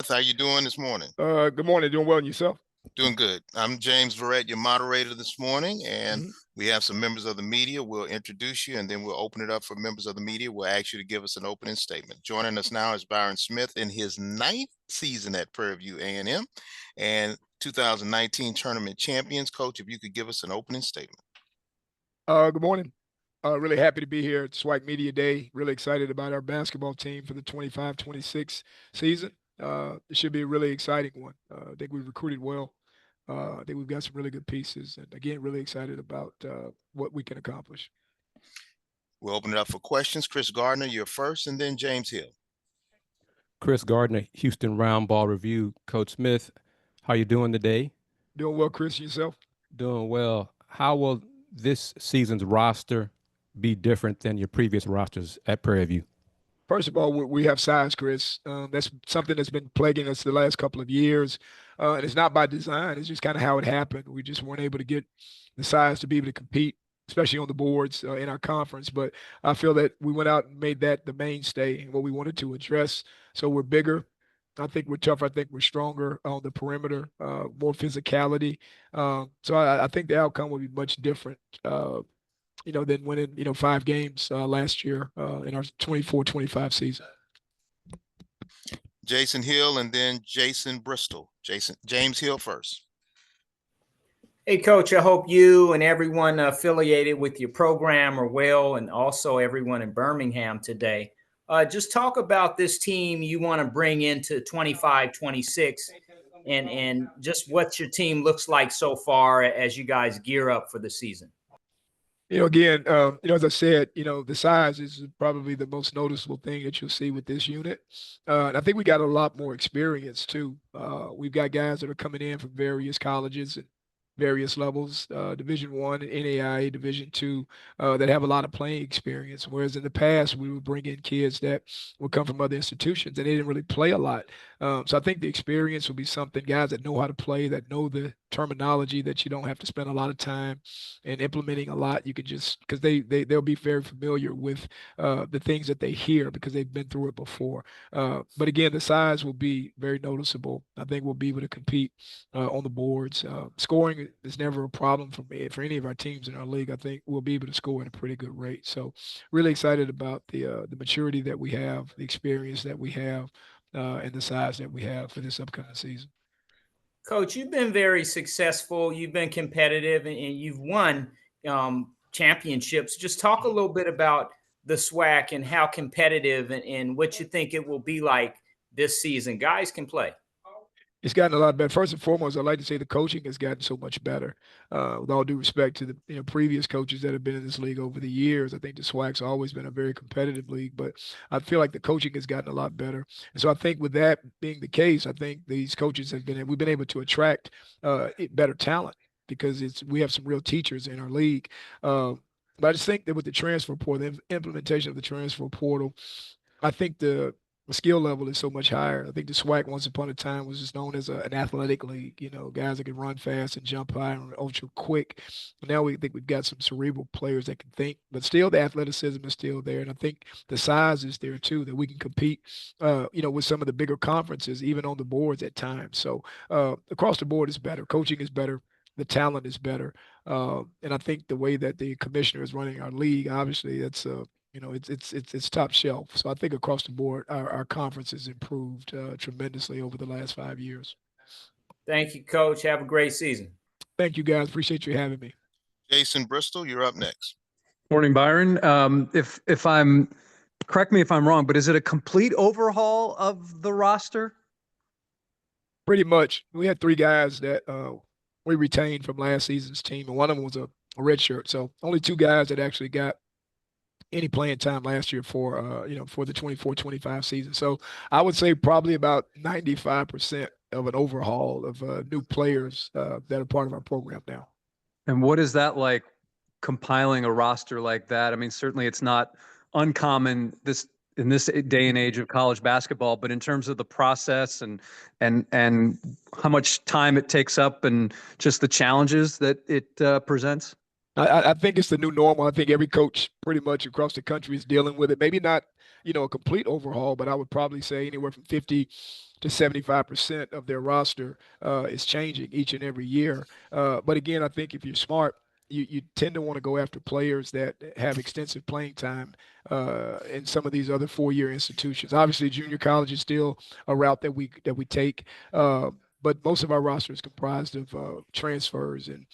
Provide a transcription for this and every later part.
Smith. How you doing this morning? Good morning. Doing well, and yourself? Doing good. I'm James Verrett, your moderator this morning, and Mhm. we have some members of the media. We'll introduce you, and then we'll open it up for members of the media. We'll ask you to give us an opening statement. Joining us now is Byron Smith in his 9th season at Prairie View A&M and 2019 tournament champions. Coach, if you could give us an opening statement. Good morning. Really happy to be here at SWAC Media Day. Really excited about our basketball team for the 25-26 season. It should be a really exciting one. I think we've recruited well. I think we've got some really good pieces. And again, really excited about what we can accomplish. We'll open it up for questions. Chris Gardner, you're first, and then James Hill. Chris Gardner, Houston Round Ball Review. Coach Smith, how you doing today? Doing well, Chris. Yourself? Doing well. How will this season's roster be different than your previous rosters at Prairie View? First of all, we have size, Chris. That's something that's been plaguing us the last couple of years. And it's not by design. It's just kind of how it happened. We just weren't able to get the size to be able to compete, especially on the boards in our conference. But I feel that we went out and made that the mainstay and what we wanted to address. So we're bigger. I think we're tough. I think we're stronger on the perimeter, more physicality. So I think the outcome will be much different. Than winning, 5 games last year in our 24-25 season. Jason Hill and then Jason Bristol. James Hill first. Hey, Coach, I hope you and everyone affiliated with your program are well, and also everyone in Birmingham today. Just talk about this team you want to bring into 25-26 and just what your team looks like so far as you guys gear up for the season. Again, as I said, the size is probably the most noticeable thing that you'll see with this unit. And I think we got a lot more experience too. We've got guys that are coming in from various colleges and various levels, Division I, NAIA, Division II, that have a lot of playing experience. Whereas in the past, we would bring in kids that would come from other institutions and they didn't really play a lot. So I think the experience will be something, guys that know how to play, that know the terminology, that you don't have to spend a lot of time in implementing a lot. You can just, because they'll be very familiar with the things that they hear because they've been through it before. But again, the size will be very noticeable. I think we'll be able to compete on the boards. Scoring is never a problem for me, for any of our teams in our league. I think we'll be able to score at a pretty good rate. So really excited about the maturity that we have, the experience that we have, and the size that we have for this upcoming season. Coach, you've been very successful. You've been competitive, and you've won championships. Just talk a little bit about the SWAC and how competitive and what you think it will be like this season. Guys can play. It's gotten a lot better. First and foremost, I'd like to say the coaching has gotten so much better. With all due respect to the previous coaches that have been in this league over the years, I think the SWAC's always been a very competitive league, but I feel like the coaching has gotten a lot better. And so I think with that being the case, I think these coaches we've been able to attract better talent because we have some real teachers in our league. But I just think that with the transfer portal, the implementation of the transfer portal, I think the skill level is so much higher. I think the SWAC once upon a time was just known as an athletic league, guys that can run fast and jump high and ultra quick. But now we think we've got some cerebral players that can think, but still the athleticism is still there. And I think the size is there too, that we can compete, with some of the bigger conferences, even on the boards at times. So across the board is better. Coaching is better. The talent is better. And I think the way that the commissioner is running our league, obviously that's it's top shelf. So I think across the board, our conference has improved tremendously over the last 5 years. Thank you, Coach. Have a great season. Thank you, guys. Appreciate you having me. Jason Bristol, you're up next. Morning, Byron. Correct me if I'm wrong, but is it a complete overhaul of the roster? Pretty much. We had 3 guys that we retained from last season's team, and one of them was a red shirt. So only 2 guys that actually got any playing time last year for the 24-25 season. So I would say probably about 95% of an overhaul of new players that are part of our program now. And what is that like, compiling a roster like that? I mean, certainly it's not uncommon in this day and age of college basketball, but in terms of the process and how much time it takes up and just the challenges that it presents? I think it's the new normal. I think every coach pretty much across the country is dealing with it. Maybe not, a complete overhaul, but I would probably say anywhere from 50 to 75% of their roster is changing each and every year. But again, I think if you're smart, you tend to want to go after players that have extensive playing time in some of these other four-year institutions. Obviously, junior college is still a route that we take. But most of our roster is comprised of transfers, and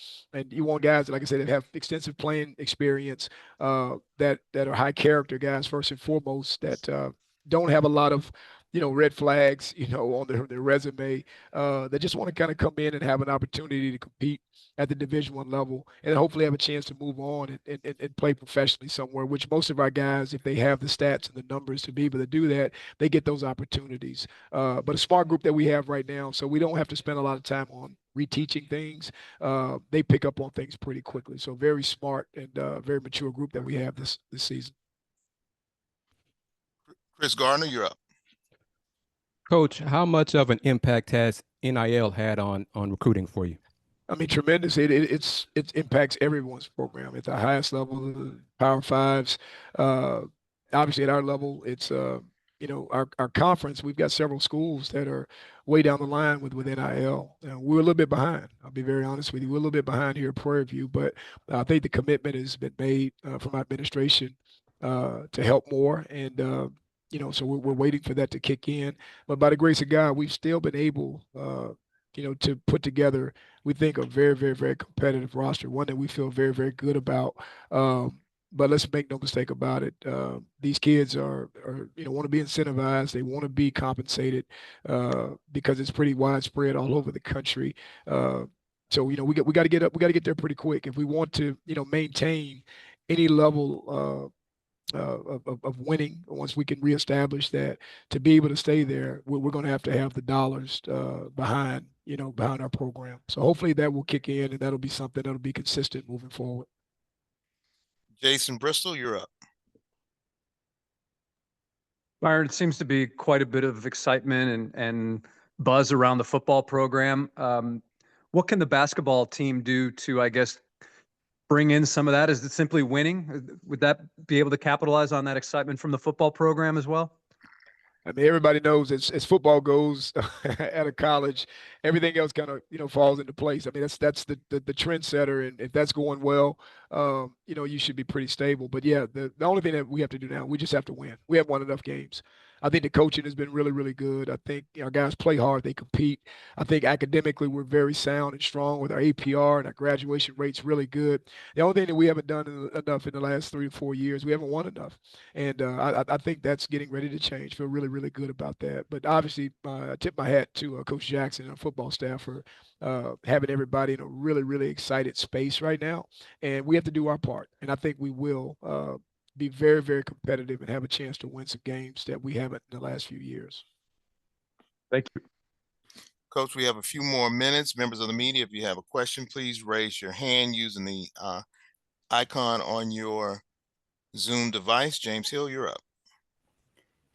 you want guys, like I said, that have extensive playing experience, that are high character guys first and foremost, that don't have a lot of red flags, on their resume, that just want to kind of come in and have an opportunity to compete at the Division I level, and hopefully have a chance to move on and play professionally somewhere, which most of our guys, if they have the stats and the numbers to be able to do that, they get those opportunities. But a smart group that we have right now, so we don't have to spend a lot of time on reteaching things. They pick up on things pretty quickly. So very smart and very mature group that we have this season. Chris Gardner, you're up. Coach, how much of an impact has NIL had on recruiting for you? I mean, tremendous. It impacts everyone's program at the highest level, the Power Fives. Obviously, at our level, it's our conference. We've got several schools that are way down the line with NIL. We're a little bit behind. I'll be very honest with you. We're a little bit behind here at Prairie View, but I think the commitment has been made from our administration to help more, and so we're waiting for that to kick in. But by the grace of God, we've still been able, to put together, we think, a very, very, very competitive roster, one that we feel very, very good about. But let's make no mistake about it. These kids are want to be incentivized. They want to be compensated because it's pretty widespread all over the country. So we got to get up. We got to get there pretty quick if we want to maintain any level of winning. Once we can reestablish that, to be able to stay there, we're going to have the dollars behind our program. So hopefully that will kick in, and that'll be something that'll be consistent moving forward. Jason Bristol, you're up. Byron, it seems to be quite a bit of excitement and buzz around the football program. What can the basketball team do to, I guess, bring in some of that? Is it simply winning? Would that be able to capitalize on that excitement from the football program as well? I mean, everybody knows as football goes at a college, everything else kind of falls into place. I mean, that's the trendsetter, and if that's going well, you should be pretty stable. But yeah, the only thing that we have to do now, we just have to win. We haven't won enough games. I think the coaching has been really, really good. I think our guys play hard, they compete. I think academically we're very sound and strong with our APR, and our graduation rate's really good. The only thing that we haven't done enough in the last 3 or 4 years, we haven't won enough. And I think that's getting ready to change. Feel really, really good about that. But obviously, I tip my hat to Coach Jackson and our football staff for having everybody in a really, really excited space right now. And we have to do our part. And I think we will be very, very competitive and have a chance to win some games that we haven't in the last few years. Thank you. Coach, we have a few more minutes. Members of the media, if you have a question, please raise your hand using the icon on your Zoom device. James Hill, you're up.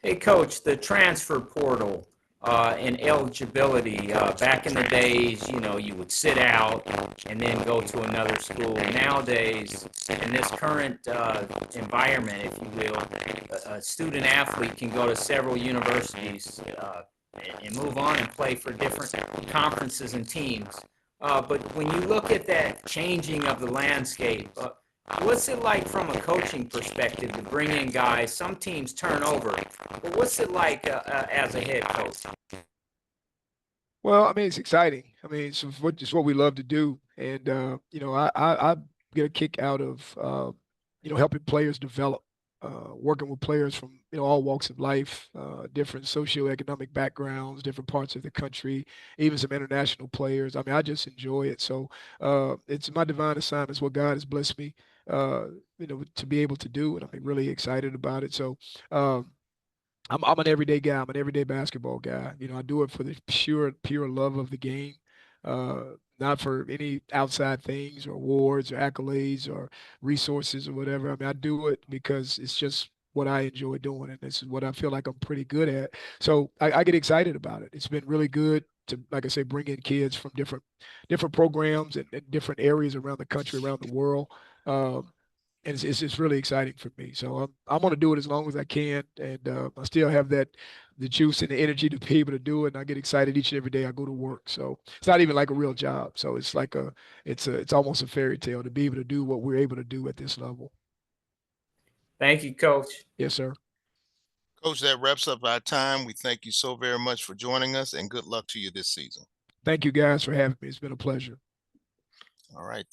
Hey, Coach, the transfer portal and eligibility, back in the days, you would sit out and then go to another school. Nowadays, in this current environment, if you will, a student athlete can go to several universities and move on and play for different conferences and teams. But when you look at that changing of the landscape, what's it like from a coaching perspective to bring in guys? Some teams turn over, but what's it like as a head coach? Well, I mean, it's exciting. I mean, it's what we love to do. And, I get a kick out of, helping players develop, working with players from, all walks of life, different socioeconomic backgrounds, different parts of the country, even some international players. I mean, I just enjoy it. So it's my divine assignment. It's what God has blessed me, to be able to do. And I'm really excited about it. So I'm an everyday guy. I'm an everyday basketball guy. I do it for the pure love of the game, not for any outside things or awards or accolades or resources or whatever. I mean, I do it because it's just what I enjoy doing, and this is what I feel like I'm pretty good at. So I get excited about it. It's been really good to, like I say, bring in kids from different programs and different areas around the country, around the world. And it's really exciting for me. So I'm going to do it as long as I can, and I still have the juice and the energy to be able to do it. And I get excited each and every day I go to work. So it's not even like a real job. So it's like it's almost a fairy tale to be able to do what we're able to do at this level. Thank you, Coach. Yes, sir. Coach, that wraps up our time. We thank you so very much for joining us, and good luck to you this season. Thank you guys for having me. It's been a pleasure. All right.